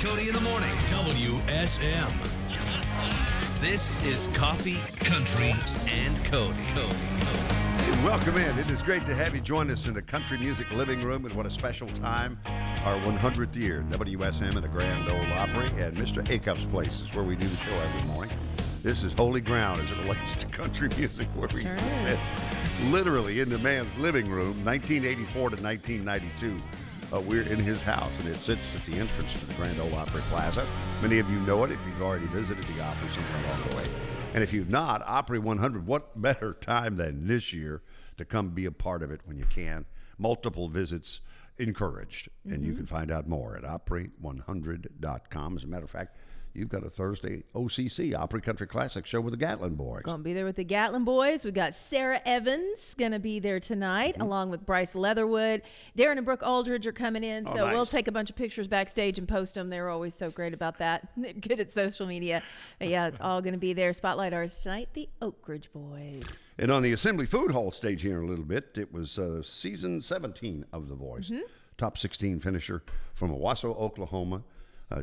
Cody in the morning. WSM. This is Coffee, Country, and Cody. Hey, welcome in. It is great to have you join us in the country music living room. And what a special time. Our 100th year, WSM and the Grand Ole Opry, and Mr. Acuff's place is where we do the show every morning. This is holy ground as it relates to country music, where we sit literally in the man's living room, 1984 to 1992. We're in his house, and it sits at the entrance to the Grand Ole Opry Plaza. Many of you know it if you've already visited the Opry somewhere along the way. And if you've not, Opry 100, what better time than this year to come be a part of it when you can. Multiple visits encouraged, and you can find out more at Opry100.com. As a matter of fact, you've got a Thursday OCC, Opry Country Classic show with the Gatlin Boys. Going to be there with the Gatlin Boys. We got Sarah Evans going to be there tonight, along with Bryce Leatherwood. Darren and Brooke Aldridge are coming in, so nice. we'll take a bunch of pictures backstage and post them. They're always so great about that. They're good at social media. But yeah, it's all going to be there. Spotlight artists tonight, the Oak Ridge Boys. And on the Assembly Food Hall stage here in a little bit, it was season 17 of The Voice. Top 16 finisher from Owasso, Oklahoma.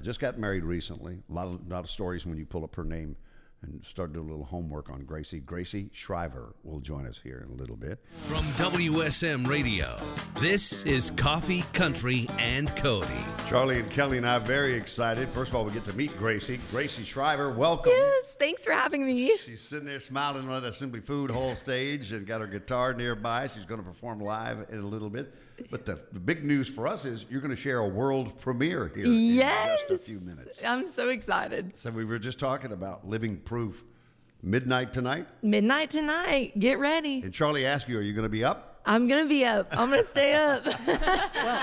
Just got married recently. A lot of stories when you pull up her name and start doing a little homework on Gracee. Gracee Shriver will join us here in a little bit. From WSM Radio, this is Coffee, Country, and Cody. Charlie and Kelly and I are very excited. First of all, we get to meet Gracee. Gracee Shriver, welcome. Yes, thanks for having me. She's sitting there smiling on the Assembly Food Hall stage and got her guitar nearby. She's going to perform live in a little bit. But the big news for us is you're going to share a world premiere here in just a few minutes. I'm so excited. So we were just talking about living proof. Midnight tonight? Midnight tonight. Get ready. And Charlie asked you, are you going to be up? I'm going to be up. I'm going to stay up.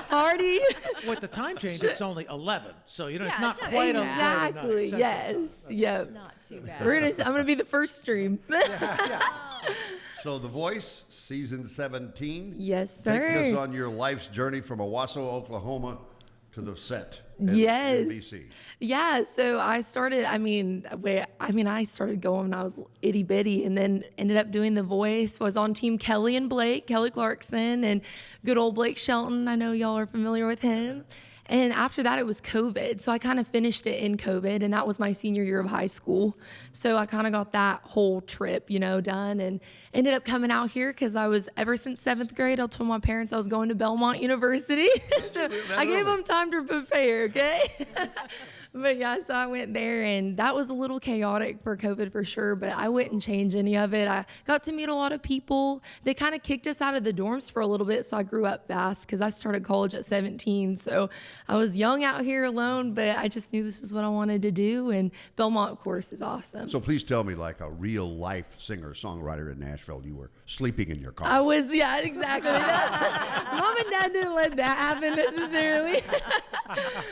Party. With the time change, it's only 11. So, it's not it's quite Exactly. on Yes. Yep. Not too bad. I'm going to be the first stream. So The Voice, season 17. Yes, Take sir. us on your life's journey from Owasso, Oklahoma to the set. at Yes. NBC. Yeah, so I started, I started going when I was itty bitty and then ended up doing The Voice. Was on Team Kelly and Blake, Kelly Clarkson, and good old Blake Shelton. I know y'all are familiar with him. And after that, it was COVID. So I kind of finished it in COVID, and that was my senior year of high school. So I kind of got that whole trip, done, and ended up coming out here because I was, ever since 7th grade, I told my parents I was going to Belmont University. So I gave them time to prepare, okay? But yeah, so I went there, and that was a little chaotic for COVID for sure, but I wouldn't change any of it. I got to meet a lot of people. They kind of kicked us out of the dorms for a little bit, so I grew up fast because I started college at 17. So I was young out here alone, but I just knew this is what I wanted to do, and Belmont, of course, is awesome. So please tell me, like a real-life singer-songwriter in Nashville, you were sleeping in your car. I was, yeah, exactly. Mom and Dad didn't let that happen necessarily.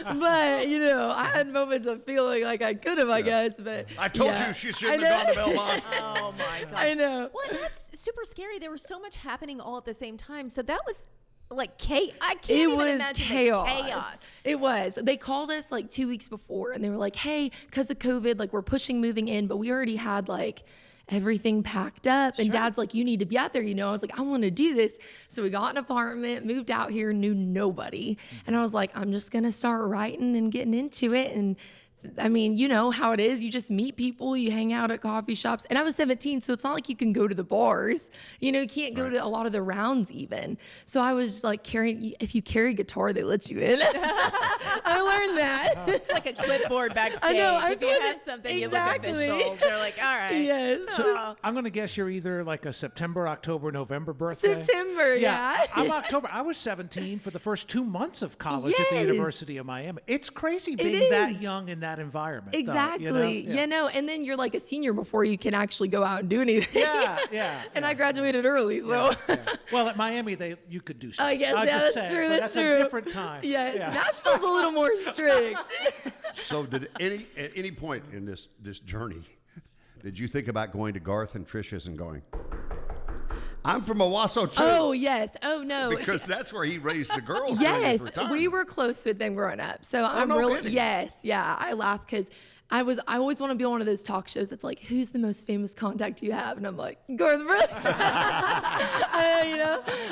But, I had moments of feeling like I could have, I guess. But I told you she shouldn't have gone to Belmont. Oh, my God. I know. Well, that's super scary. There was so much happening all at the same time. So that was like chaos. I can't even imagine the chaos. It was. They called us like 2 weeks before, and they were like, hey, because of COVID, like we're pushing moving in, but we already had like everything packed up, and Dad's like, you need to be out there, I was like, I want to do this. So we got an apartment, moved out here, knew nobody, and I was like, I'm just gonna start writing and getting into it. And I mean, you know how it is. You just meet people, you hang out at coffee shops. And I was 17, so it's not like you can go to the bars. You can't go to a lot of the rounds even. So I was like if you carry a guitar, they let you in. I learned that. It's like a clipboard backstage. I know. If you have something, exactly. You look official. They're like, all right. Yes. So I'm going to guess you're either like a September, October, November birthday. September, yeah. I'm October. I was 17 for the first 2 months of college at the Yes. University of Miami. It's crazy being that young in that environment. Exactly. Though, And then you're like a senior before you can actually go out and do anything. Yeah. And I graduated early, so. Yeah. Well, at Miami, you could do stuff. I guess, I'll that's true. That's true. a different time. Yes. Nashville's a little more strict. So at any point in this journey, did you think about going to Garth and Trish's and going, I'm from Owasso too? Oh, yes. Oh, no. Because that's where he raised the girls. Yes, during his we were close with them growing up. So I'm no really, kidding. yes, yeah. I laugh because I always want to be on one of those talk shows that's like, who's the most famous contact you have? And I'm like, Garth Brooks.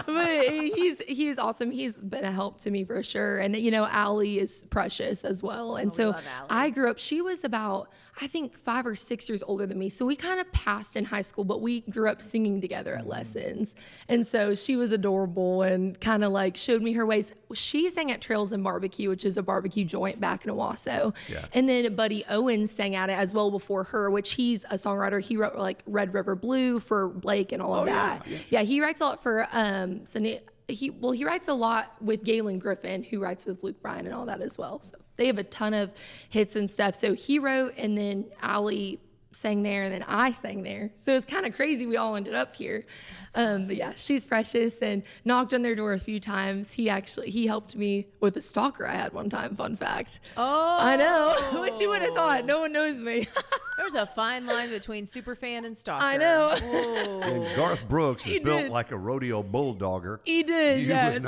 But he is awesome. He's been a help to me for sure. And, Allie is precious as well. And so I grew up, she was about, I think 5 or 6 years older than me. So we kind of passed in high school, but we grew up singing together at lessons. And so she was adorable and kind of like showed me her ways. She sang at Trails and Barbecue, which is a barbecue joint back in Owasso. Yeah. And then Buddy Owens sang at it as well before her, which he's a songwriter. He wrote like Red River Blue for Blake and all of that. Yeah, he writes a lot for he writes a lot with Galen Griffin, who writes with Luke Bryan and all that as well. So they have a ton of hits and stuff. So he wrote, and then Allie sang there, and then I sang there. So it's kind of crazy we all ended up here. But yeah, she's precious, and knocked on their door a few times. He helped me with a stalker I had one time, fun fact. Oh. I know. What you would have thought. No one knows me. There's a fine line between superfan and stalker. I know. And Garth Brooks is built like a rodeo bulldogger. He did, yes.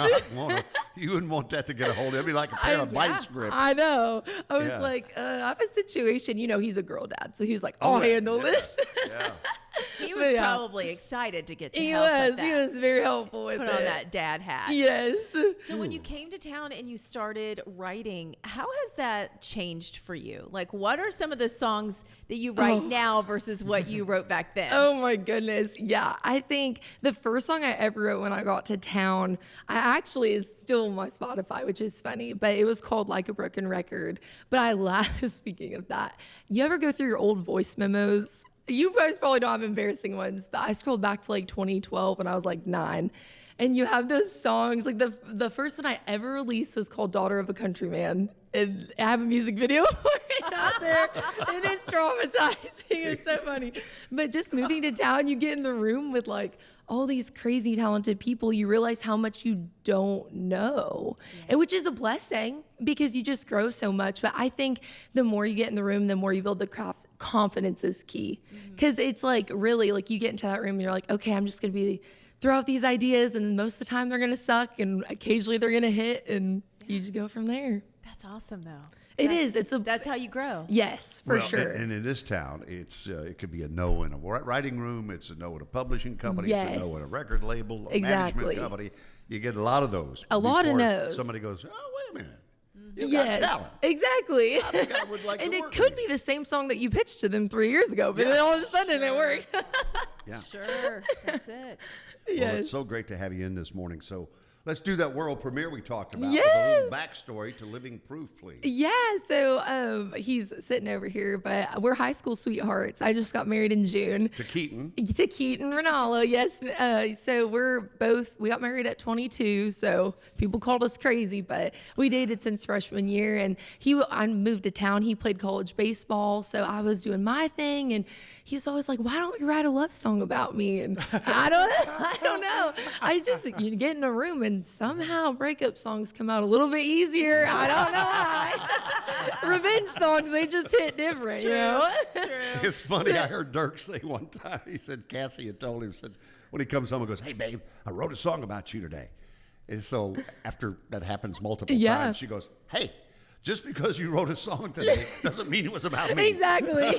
You wouldn't want that to get a hold of. It'd be like a pair of vice grips. I know. I was like, I have a situation. He's a girl dad, so he was like, I'll handle this. Yeah. He was probably excited to get you help. He was very helpful with Put on that dad hat. Yes. So when you came to town and you started writing, how has that changed for you? Like, what are some of the songs that you write now versus what you wrote back then? Oh my goodness. Yeah. I think the first song I ever wrote when I got to town, I actually is still on my Spotify, which is funny, but it was called Like a Broken Record. But I laugh, speaking of that, you ever go through your old voice memos? You guys probably don't have embarrassing ones, but I scrolled back to like 2012 when I was like 9. And you have those songs, like the first one I ever released was called Daughter of a Countryman. And I have a music video for it out there. And it's traumatizing. It's so funny. But just moving to town, you get in the room with like all these crazy talented people, you realize how much you don't know, and which is a blessing because you just grow so much. But I think the more you get in the room, the more you build the craft. Confidence is key, because it's like really like you get into that room and you're like, okay, I'm just going to throw out these ideas, and most of the time they're going to suck, and occasionally they're going to hit, and you just go from there. That's awesome, though. That's how you grow. Yes, for sure. And in this town, it could be a no in a writing room. It's a no in a publishing company. It's a no in a record label, a management company. You get a lot of those. A lot of no's. Somebody goes, oh, wait a minute. You got talent. Exactly. I think I would like and to it work could with be the same song that you pitched to them 3 years ago, but then all of a sudden it works. Yeah. Sure. That's it. Well, it's so great to have you in this morning. So let's do that world premiere we talked about. Yes. With a little backstory to Living Proof, please. Yeah, so he's sitting over here, but we're high school sweethearts. I just got married in June. To Keaton Ronaldo, yes. So we got married at 22, so people called us crazy, but we dated since freshman year, and I moved to town. He played college baseball, so I was doing my thing, and he was always like, why don't you write a love song about me? And I don't know. I just, you get in a room and somehow breakup songs come out a little bit easier. I don't know why. Revenge songs, they just hit different, True. you know? True. It's funny. I heard Dirk say one time, he said, Cassie had told him, when he comes home and goes, hey, babe, I wrote a song about you today. And so after that happens multiple times, she goes, hey, just because you wrote a song today doesn't mean it was about me. Exactly.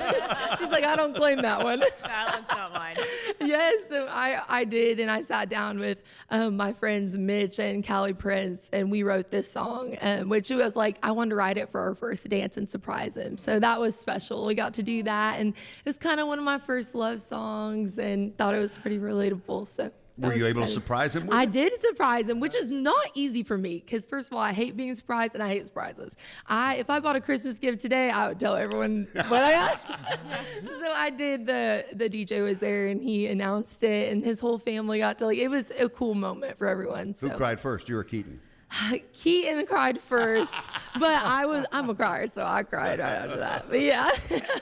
She's like, I don't claim that one. That one's not mine. Yes, so I did, and I sat down with my friends Mitch and Callie Prince, and we wrote this song, which was like, I wanted to write it for our first dance and surprise him. So that was special. We got to do that, and it was kind of one of my first love songs, and thought it was pretty relatable. So. Were you able to surprise him with I it? did surprise him, which is not easy for me because, first of all, I hate being surprised and I hate surprises. If I bought a Christmas gift today, I would tell everyone what I got. So I did. The DJ was there and he announced it, and his whole family got to it was a cool moment for everyone. So. Who cried first, you or Keaton? Keaton cried first, but I'm a crier, so I cried right after that. But yeah.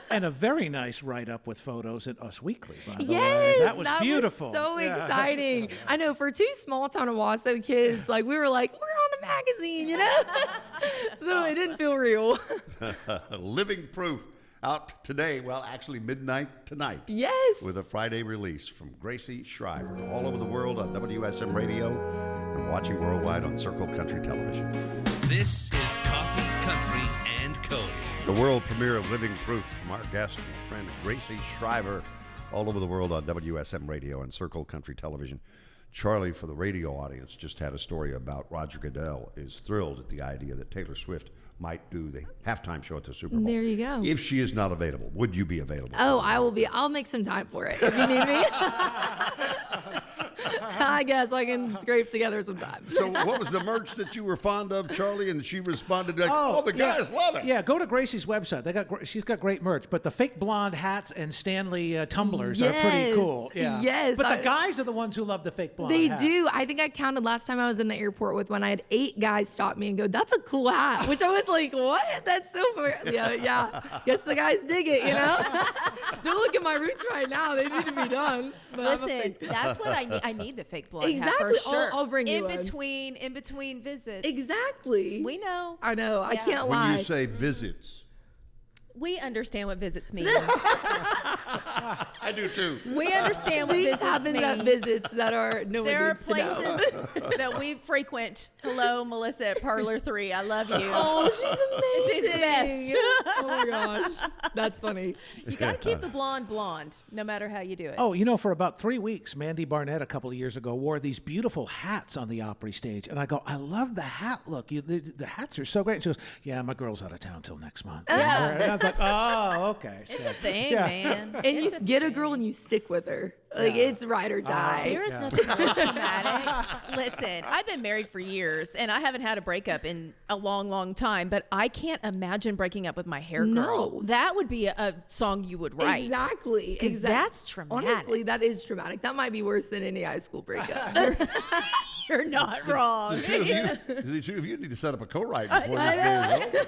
And a very nice write-up with photos in Us Weekly, by the way. Yes, That was beautiful. Was so exciting. I know, for two small-town Owasso kids, we were like, we're on a magazine, you know? So it didn't feel real. Living Proof, out today, well, actually midnight tonight. Yes. With a Friday release from Gracee Shriver, all over the world on WSM Radio and watching worldwide on Circle Country Television. This is Coffee, Country, and Cody. The world premiere of Living Proof from our guest and friend Gracee Shriver, all over the world on WSM Radio and Circle Country Television. Charlie, for the radio audience, just had a story about Roger Goodell is thrilled at the idea that Taylor Swift might do the halftime show at the Super Bowl. There you go. If she is not available, would you be available? Oh, I will be. I'll make some time for it if you need me. I guess I can scrape together some time. So what was the merch that you were fond of, Charlie? And she responded like, oh the guys love it. Yeah, go to Gracie's website. She's got great merch, but the fake blonde hats and Stanley tumblers are pretty cool. Yeah. Yes. But the guys are the ones who love the fake blonde They hats. do. I think I counted last time I was in the airport with one. I had 8 guys stop me and go, "That's a cool hat," which I was like, "What? That's so fun." Yeah. Guess the guys dig it, you know. Don't look at my roots right now. They need to be done. But Listen, that's what I need. I need the fake blonde hat Exactly. for sure. I'll bring you in one. between visits. Exactly. We know. I know. I Yeah. can't When lie. you say visits, We understand what visits mean. I do too. We understand what Things visits happen mean. at visits that are no one There are needs to know. places that we frequent. Hello, Melissa at Parlor 3. I love you. Oh, she's amazing. She's the best. Oh my gosh, that's funny. You got to keep the blonde, no matter how you do it. Oh, for about 3 weeks, Mandy Barnett a couple of years ago wore these beautiful hats on the Opry stage. And I go, I love the hat look. The hats are so great. And she goes, yeah, my girl's out of town till next month. Yeah. And I'm like, oh, okay. It's So- a thing, yeah. man. And you get a girl and you stick with her. Like it's ride or die. There is nothing more traumatic. Listen, I've been married for years, and I haven't had a breakup in a long, long time, but I can't imagine breaking up with my hair girl. No. That would be a song you would write. Exactly. 'Cause that's traumatic. Honestly, that is traumatic. That might be worse than any high school breakup. You're not wrong. The two of you need to set up a co-write before this day is over.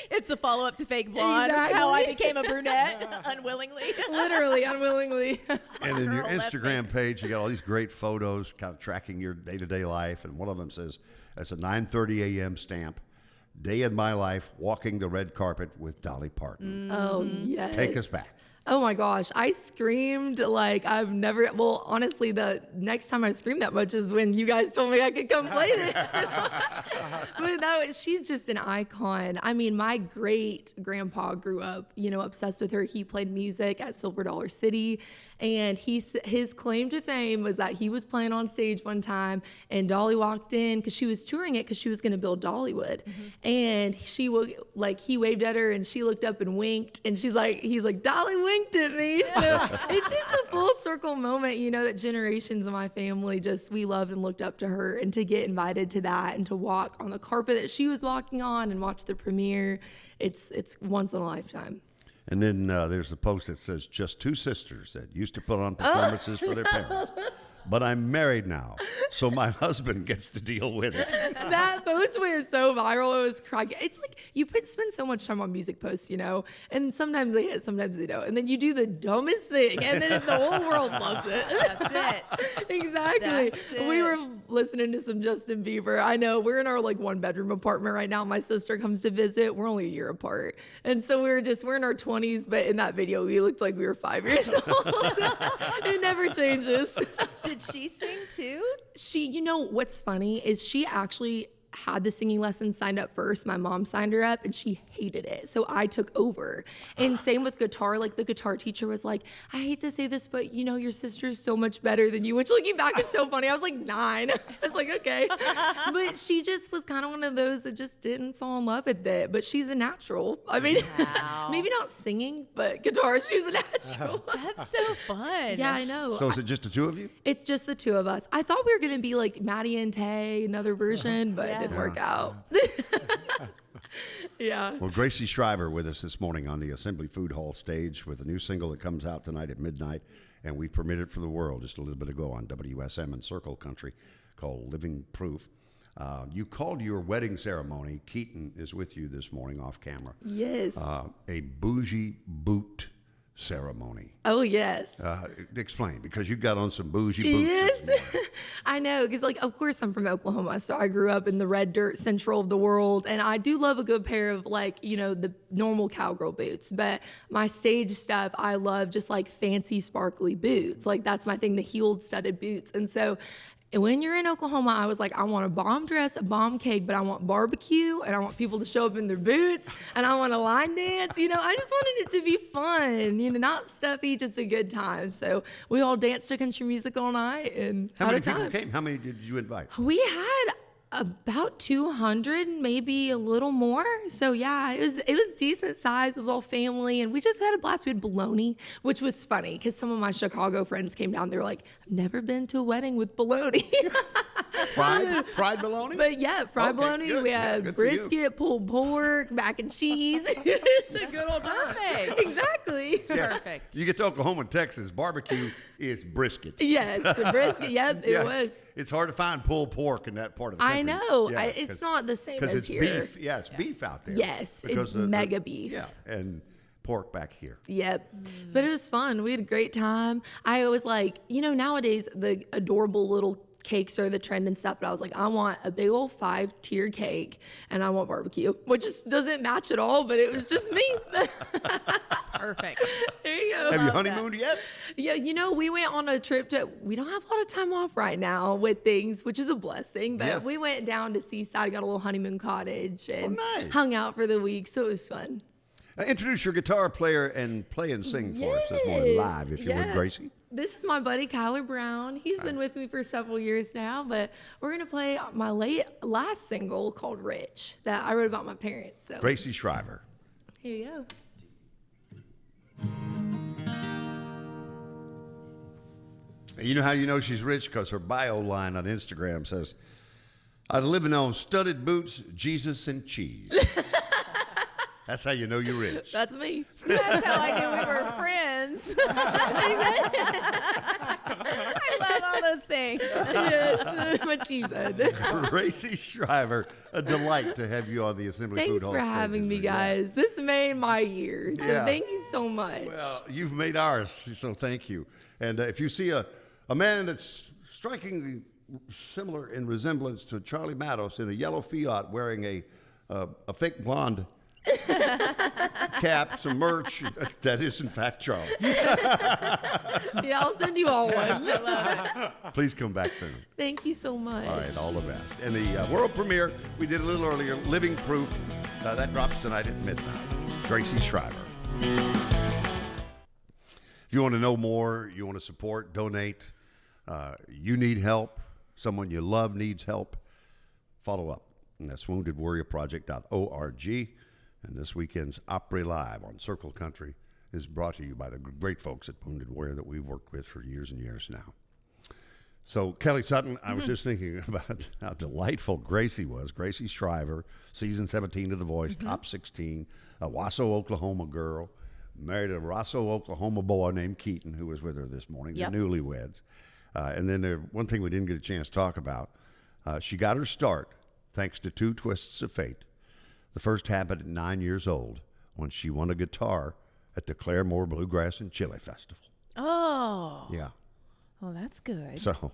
It's the follow-up to Fake Blonde, how I became a brunette unwillingly. Literally, unwillingly. And in your Girl left Instagram page, you got all these great photos kind of tracking your day-to-day life. And one of them says, it's a 9:30 a.m. stamp, day in my life, walking the red carpet with Dolly Parton. Oh, yes. Take us back. Oh my gosh, I screamed like I've never. Well, honestly, the next time I screamed that much is when you guys told me I could come play this. But she's just an icon. I mean, my great grandpa grew up, obsessed with her. He played music at Silver Dollar City, and his claim to fame was that he was playing on stage one time, and Dolly walked in because she was touring it because she was going to build Dollywood, and he waved at her, and she looked up and winked, and he's like, Dolly winked at me. So it's just a full circle moment, that generations of my family we loved and looked up to her, and to get invited to that and to walk on the carpet that she was walking on and watch the premiere, it's once in a lifetime. And then there's the post that says, just two sisters that used to put on performances for their parents. But I'm married now, so my husband gets to deal with it. That post went so viral. It was cracking. It's like you spend so much time on music posts, and sometimes they hit, sometimes they don't. And then you do the dumbest thing, and then the whole world loves it. That's it. Exactly. That's it. We were listening to some Justin Bieber. I know we're in our 1-bedroom apartment right now. My sister comes to visit. We're only a year apart. And so we're in our 20s, but in that video, we looked like we were 5 years old. It never changes. Did she sing too? What's funny is she actually had the singing lessons signed up first. My mom signed her up and she hated it. So I took over. And same with guitar. The guitar teacher was like, I hate to say this, but your sister's so much better than you, which looking back is so funny. I was 9. I was like, okay. But she just was kind of one of those that just didn't fall in love with it. But she's a natural. I mean, Wow. maybe not singing, but guitar, she's a natural. That's so fun. Yeah, I know. So is it just the two of you? It's just the two of us. I thought we were going to be like Maddie and Tay, another version, but it didn't work out. Yeah. Well, Gracee Shriver with us this morning on the Assembly Food Hall stage with a new single that comes out tonight at midnight, and we premiered it for the world just a little bit ago on WSM and Circle Country, called Living Proof. You called your wedding ceremony, Keaton is with you this morning off camera, Yes. a bougie boot ceremony. Oh, yes. Explain, because you got on some bougie Yes. boots. This morning. I know, because of course I'm from Oklahoma, so I grew up in the red dirt central of the world, and I do love a good pair of the normal cowgirl boots, but my stage stuff, I love just fancy sparkly boots. That's my thing, the heeled studded boots. And so And when you're in Oklahoma, I was like, I want a bomb dress, a bomb cake, but I want barbecue, and I want people to show up in their boots, and I want a line dance. You know, I just wanted it to be fun, you know, not stuffy, just a good time. So we all danced to country music all night and How had many a time. people came? How many did you invite? We had about 200, maybe a little more. So yeah, it was decent size. It was all family, and we just had a blast. We had bologna, which was funny because some of my Chicago friends came down. They were like, "I've never been to a wedding with bologna." Fried bologna? But yeah, fried Okay, bologna. good. We Yeah, had good for you. brisket, pulled pork, mac and cheese. It's a good old time. Perfect. Exactly. Yeah. Perfect. You get to Oklahoma and Texas, barbecue is brisket. Yes, a brisket. Yep, it Yeah. was. It's hard to find pulled pork in that part of the country. I know. Yeah, It's not the same because as it's here. beef. Yeah, it's beef out there. Yes, Because it's mega beef. Yeah, and pork back here. Yep. But it was fun. We had a great time. I was like, you know, nowadays the adorable little cakes are the trend and stuff, but I was like, I want a big old 5-tier cake and I want barbecue, which just doesn't match at all, but it was just me. Perfect. There you go. Have you honeymooned yet? Yeah, you know, we went on a trip we don't have a lot of time off right now with things, which is a blessing, but Yeah. we went down to Seaside, got a little honeymoon cottage and nice. hung out for the week. So it was fun. Introduce your guitar player and play and sing for us this morning Yes, live, if you would, yeah. Gracee. This is my buddy Kyler Brown. He's been with me for several years now, but we're gonna play my last single called "Rich" that I wrote about my parents. So Gracee Shriver. here you go. You know how you know she's rich? Because her bio line on Instagram says, "I'm living on studded boots, Jesus, and cheese." That's how you know you're rich. That's me. That's how I knew we were friends. I love all those things. Yes, what she said. Gracee Shriver, a delight to have you on the Assembly Food Thanks Hall for stages having me, with you. guys. This made my year, so Yeah. thank you so much. Well, you've made ours, so thank you. And if you see a man that's strikingly similar in resemblance to Charlie Matos in a yellow Fiat wearing a fake blonde cap, some merch, that is in fact Charlie. Yeah, I'll send you all one. I love it. Please come back soon. Thank you so much. All right, all the best. And the world premiere we did a little earlier, Living Proof, that drops tonight at midnight. Gracee Shriver. If you want to know more, you want to support, donate, you need help, someone you love needs help, follow up. And that's woundedwarriorproject.org. And this weekend's Opry Live on Circle Country is brought to you by the great folks at Wounded Warrior that we've worked with for years and years now. So, Kelly Sutton, I was just thinking about how delightful Gracee was. Gracee Shriver, season 17 of The Voice, top 16, a Wasso, Oklahoma girl, married a Wasso, Oklahoma boy named Keaton, who was with her this morning, Yep. the newlyweds. And then one thing we didn't get a chance to talk about, she got her start thanks to two twists of fate. The first happened at 9 years old when she won a guitar at the Claremore Bluegrass and Chili Festival. Oh, Yeah. well, that's good. So,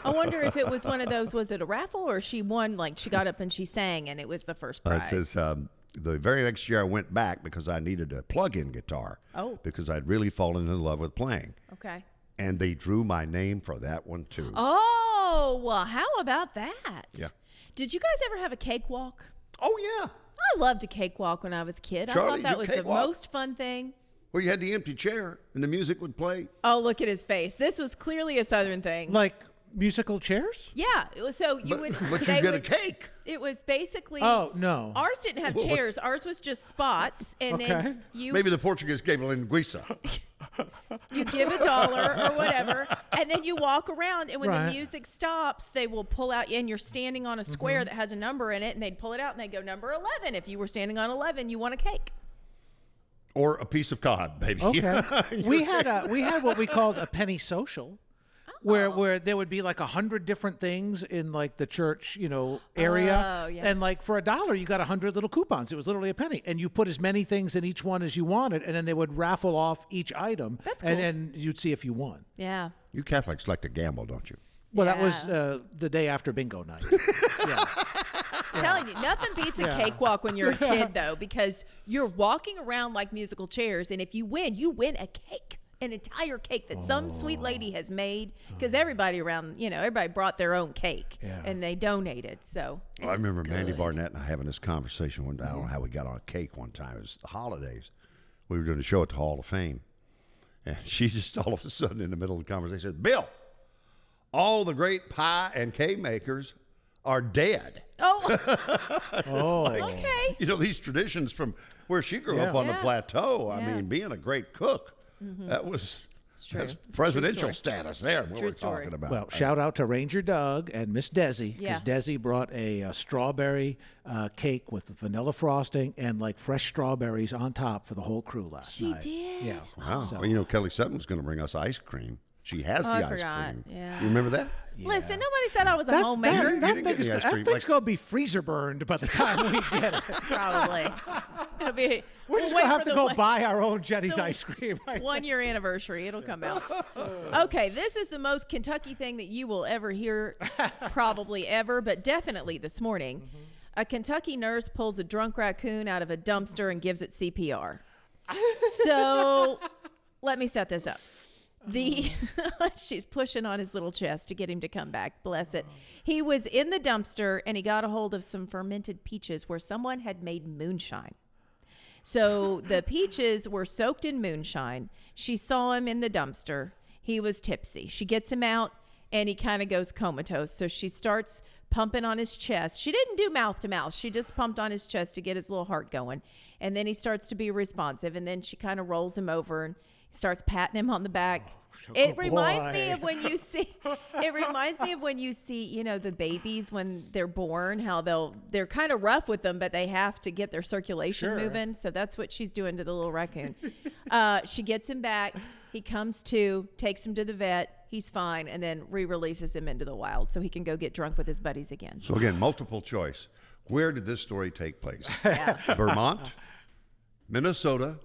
I wonder if it was one of those, was it a raffle or she won, like she got up and she sang and it was the first it prize? says the very next year I went back because I needed a plug-in guitar. Oh. Because I'd really fallen in love with playing. Okay. And they drew my name for that one, too. Oh, well, how about that? Yeah. Did you guys ever have a cakewalk? Oh, yeah. I loved a cakewalk when I was a kid. I Charlie, thought that you was the cakewalk? most fun thing. Where you had the empty chair and the music would play. Oh, look at his face. This was clearly a Southern thing. Like musical chairs? Yeah. So you would. But you they get a would- cake. It was basically. Oh, no. Ours didn't have chairs. Ours was just spots, and Okay. then you Maybe the Portuguese gave a linguiça. you give $1 or whatever, and then you walk around, and when Right. the music stops, they will pull out, and you're standing on a square that has a number in it, and they'd pull it out, and they'd go number 11. If you were standing on 11, you won a cake. Or a piece of cod, baby. Okay. we had what we called a penny social, where there would be like 100 different things in like the church, area. Oh, yeah. And like for $1, you got 100 little coupons. It was literally a penny, and you put as many things in each one as you wanted, and then they would raffle off each item. That's And cool. then you'd see if you won. Yeah. You Catholics like to gamble, don't you? Well, that was Yeah. the day after bingo night. Yeah. Telling you, nothing beats a Yeah. cakewalk when you're a kid, though, because you're walking around like musical chairs, and if you win a cake. an entire cake that some sweet lady has made, because everybody around, everybody brought their own cake and they donated. So I remember Mandy Barnett and I having this conversation one day. I don't know how we got on cake one time. It was the holidays. We were doing a show at the Hall of Fame. And she just all of a sudden in the middle of the conversation said, Bill, all the great pie and cake makers are dead. Oh, okay. These traditions from where she grew up on the plateau. I mean, being a great cook, that was that's presidential status there. What we're talking about. Well, shout out to Ranger Doug and Miss Desi, because Yeah. Desi brought a strawberry cake with vanilla frosting and like fresh strawberries on top for the whole crew last night. She did? Yeah. Wow. So- Well, Kelly Sutton was going to bring us ice cream. She has the I ice forgot. cream. Yeah. You remember that? Listen, nobody said I was a homemaker. You didn't get the ice cream, Thing's going to be freezer burned by the time we get it. Probably. It'll be. We're just we'll going to wait have for to the go one- buy our own Jenny's the ice cream. 1 year anniversary. It'll come out. Okay, this is the most Kentucky thing that you will ever hear, probably ever, but definitely this morning. A Kentucky nurse pulls a drunk raccoon out of a dumpster and gives it CPR. So let me set this up. She's pushing on his little chest to get him to come back. Bless it. He was in the dumpster and he got a hold of some fermented peaches where someone had made moonshine. So the peaches were soaked in moonshine. She saw him in the dumpster. He was tipsy. She gets him out and he kind of goes comatose. So she starts pumping on his chest. She didn't do mouth to mouth. She just pumped on his chest to get his little heart going. And then he starts to be responsive. And then she kind of rolls him over and starts patting him on the back. It reminds me of when you see, the babies when they're born, how they're kind of rough with them, but they have to get their circulation moving. So that's what she's doing to the little raccoon. She gets him back. He comes to, takes him to the vet. He's fine. And then re-releases him into the wild so he can go get drunk with his buddies again. So again, multiple choice. Where did this story take place? Vermont, Minnesota,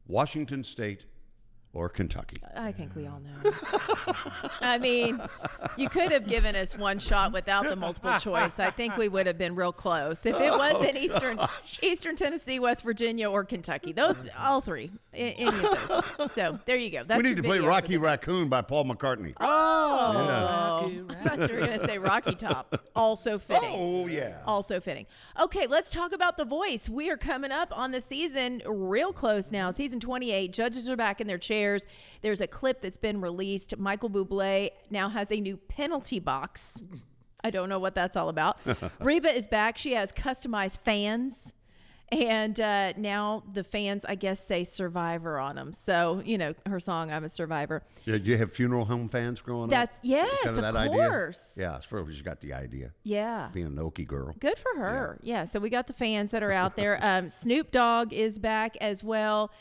Washington State, or Kentucky? I think we all know. I mean, you could have given us one shot without the multiple choice. I think we would have been real close if it was in Eastern Tennessee, West Virginia, or Kentucky. Those, all three, any of those. So there you go. That's We need your to play video Rocky for the- Raccoon by Paul McCartney. I thought you were going to say Rocky Top. Also fitting. Oh, yeah. Also fitting. Okay, let's talk about The Voice. We are coming up on the season real close now. Season 28. Judges are back in their chairs. There's a clip that's been released. Michael Bublé now has a new penalty box. I don't know what that's all about. Reba is back. She has customized fans. And now the fans, I guess, say Survivor on them. So, her song, I'm a Survivor. Yeah, did you have funeral home fans growing That's, up? yes, Kind of that course. Idea? Yeah, I suppose you got the idea. Yeah. Being an Okie girl. Good for her. Yeah. So we got the fans that are out there. Snoop Dogg is back as well.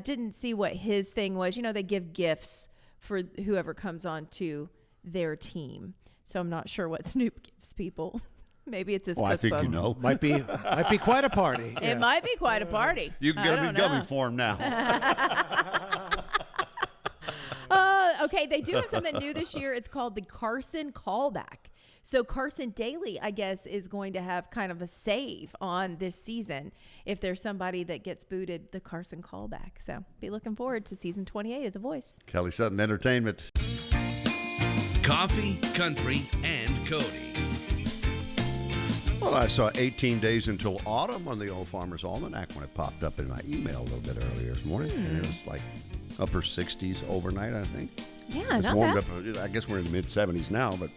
Didn't see what his thing was. They give gifts for whoever comes on to their team. So I'm not sure what Snoop gives people. Maybe it's his cookbook. I think you know. Might be quite a party. It might be quite a party. You can get them in gummy form now. Okay, they do have something new this year. It's called the Carson Callback. So Carson Daly, I guess, is going to have kind of a save on this season. If there's somebody that gets booted, the Carson Callback. So be looking forward to season 28 of The Voice. Kelly Sutton Entertainment. Coffee, country, and Cody. Well, I saw 18 days until autumn on the Old Farmer's Almanac when it popped up in my email a little bit earlier this morning. And it was like upper 60s overnight, I think. Yeah, It's not warmed bad. up. I guess we're in the mid 70s now, but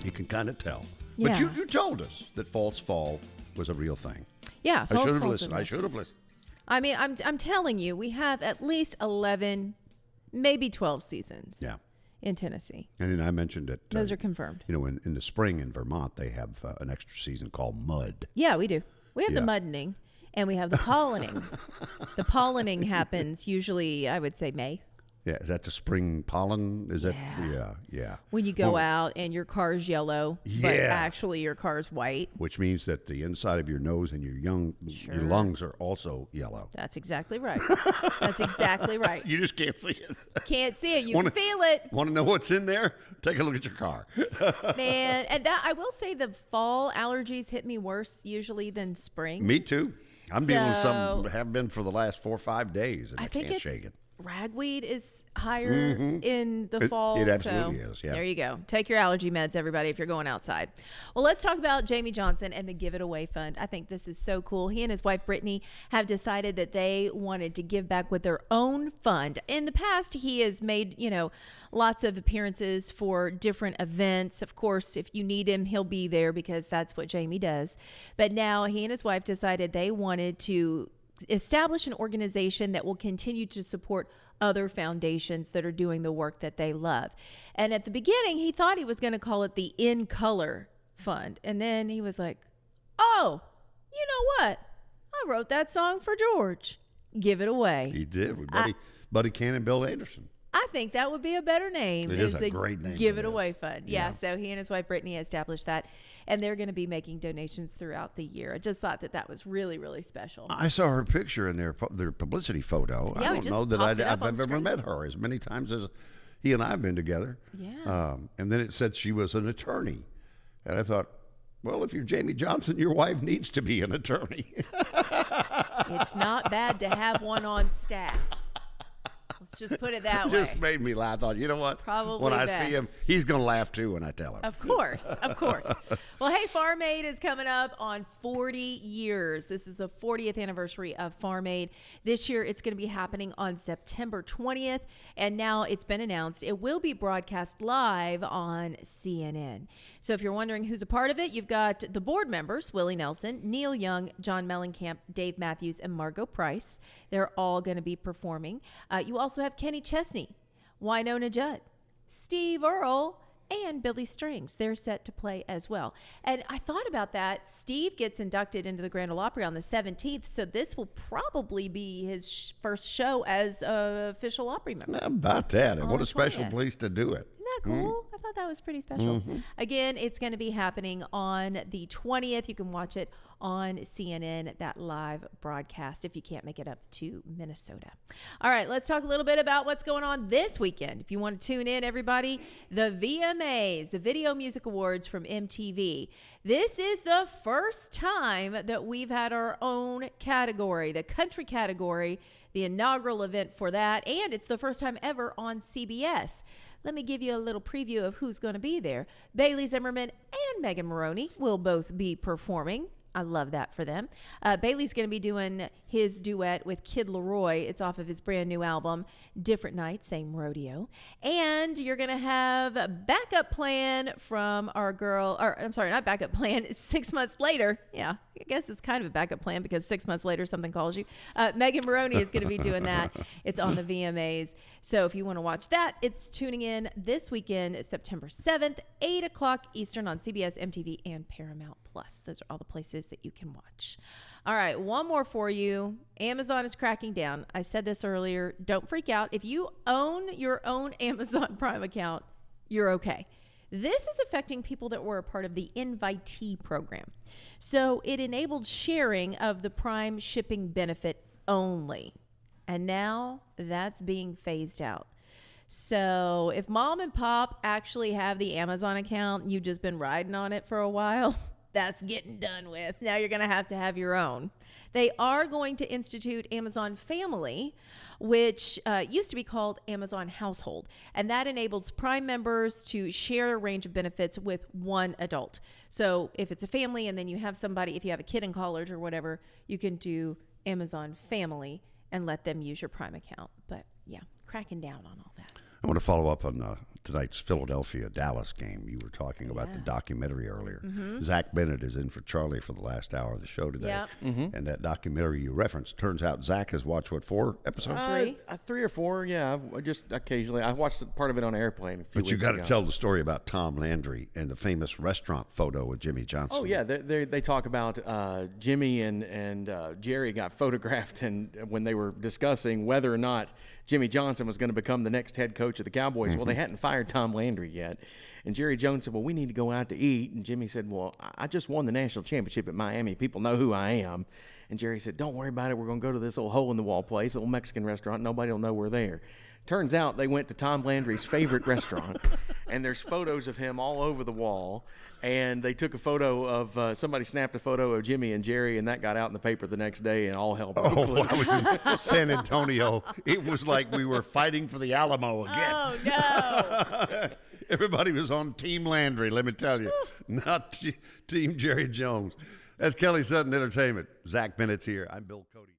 you can kind of tell. Yeah. But you told us that false fall was a real thing. Yeah, I should have false listened. false. I should have listened. I mean, I'm telling you, we have at least 11, maybe 12 seasons. Yeah. In Tennessee. And then I mentioned that. Those are confirmed. In the spring in Vermont, they have an extra season called Mud. Yeah, we do. We have the Yeah. muddening and we have the pollinating. The pollinating happens usually, I would say, May. Yeah, is that the spring pollen? Is that? Yeah. When you go out and your car's yellow, but Yeah. actually your car's white. Which means that the inside of your nose and your lungs are also yellow. That's exactly right. That's exactly right. You just can't see it. Can't see it. You Wanna- can feel it. Want to know what's in there? Take a look at your car. Man, and that I will say the fall allergies hit me worse usually than spring. Me too. I'm dealing with So- some, have been for the last 4 or 5 days, and I think can't it's shake it. ragweed is higher in the fall. It absolutely is, yeah. There you go. Take your allergy meds, everybody, if you're going outside. Well, let's talk about Jamie Johnson and the Give It Away Fund. I think this is so cool. He and his wife, Brittany, have decided that they wanted to give back with their own fund. In the past, he has made, lots of appearances for different events. Of course, if you need him, he'll be there because that's what Jamie does. But now he and his wife decided they wanted to establish an organization that will continue to support other foundations that are doing the work that they love. And at the beginning, he thought he was going to call it the In Color Fund. And then he was like, oh, you know what? I wrote that song for George. Give it away. He did with Buddy Cannon and Bill Anderson. I think that would be a better name. It is a great name. Give It Away Fund. Yeah, so he and his wife Brittany established that, and they're going to be making donations throughout the year. I just thought that was really, really special. I saw her picture in their publicity photo. Yeah, I don't know that I've ever met her as many times as he and I have been together. Yeah. And then it said she was an attorney. And I thought, well, if you're Jamie Johnson, your wife needs to be an attorney. It's not bad to have one on staff. Let's just put it that way. Just made me laugh. I thought, you know what? Probably when I best. see him, he's going to laugh too when I tell him. Of course, of course. Well, hey, Farm Aid is coming up on 40 years. This is the 40th anniversary of Farm Aid. This year, it's going to be happening on September 20th, and now it's been announced it will be broadcast live on CNN. So if you're wondering who's a part of it, you've got the board members, Willie Nelson, Neil Young, John Mellencamp, Dave Matthews, and Margot Price. They're all going to be performing. You also have Kenny Chesney, Winona Judd, Steve Earle, and Billy Strings. They're set to play as well. And I thought about that. Steve gets inducted into the Grand Ole Opry on the 17th, so this will probably be his first show as an official Opry member. How about that? And what a special 20th. place to do it. Isn't that cool? I thought that was pretty special. Again, it's going to be happening on the 20th. You can watch it on CNN, that live broadcast, if you can't make it up to Minnesota. All right, let's talk a little bit about what's going on this weekend. If you want to tune in, everybody, the VMAs, the Video Music Awards from MTV. This is the first time that we've had our own category, the country category, the inaugural event for that, and it's the first time ever on CBS. Let me give you a little preview of who's going to be there. Bailey Zimmerman and Megan Maroney will both be performing. I love that for them. Bailey's going to be doing his duet with Kid Laroi. It's off of his brand new album, Different Night, Same Rodeo. And you're going to have a backup plan from our girl, or I'm sorry, not backup plan. It's 6 months later. Yeah, I guess it's kind of a backup plan because 6 months later something calls you. Megan Maroney is going to be doing that. It's on the VMAs. So if you want to watch that, it's tuning in this weekend, September 7th, 8 o'clock Eastern on CBS, MTV, and Paramount Plus. Those are all the places that you can watch. All right, one more for you. Amazon is cracking down. I said this earlier. Don't freak out. If you own your own Amazon Prime account, you're okay. This is affecting people that were a part of the invitee program. So it enabled sharing of the Prime shipping benefit only. And now that's being phased out. So if mom and pop actually have the Amazon account, you've just been riding on it for a while, that's getting done with. Now you're going to have your own. They are going to institute Amazon Family, which used to be called Amazon Household. And that enables Prime members to share a range of benefits with one adult. So if it's a family and then you have somebody, if you have a kid in college or whatever, you can do Amazon Family and let them use your Prime account. But yeah, cracking down on all that. I want to follow up on tonight's Philadelphia-Dallas game. You were talking about the documentary earlier. Zach Bennett is in for Charlie for the last hour of the show today. Yep. And that documentary you referenced, turns out Zach has watched, 4 episodes? 3? 3 or 4, yeah. Just occasionally. I watched part of it on an airplane a few But you weeks got to ago. tell the story about Tom Landry and the famous restaurant photo with Jimmy Johnson. Oh, yeah. They talk about Jimmy and Jerry got photographed and when they were discussing whether or not Jimmy Johnson was going to become the next head coach of the Cowboys. Well, they hadn't fired Tom Landry yet. And Jerry Jones said, well, we need to go out to eat. And Jimmy said, well, I just won the national championship at Miami. People know who I am. And Jerry said, don't worry about it. We're going to go to this little hole-in-the-wall place, a little Mexican restaurant. Nobody will know we're there. Turns out they went to Tom Landry's favorite restaurant. and there's photos of him all over the wall. And they took a photo of somebody snapped a photo of Jimmy and Jerry, and that got out in the paper the next day, and all hell broke loose. I was in San Antonio. It was like we were fighting for the Alamo again. Oh, no. Everybody was on Team Landry, let me tell you, not Team Jerry Jones. That's Kelly Sutton Entertainment. Zach Bennett's here. I'm Bill Cody.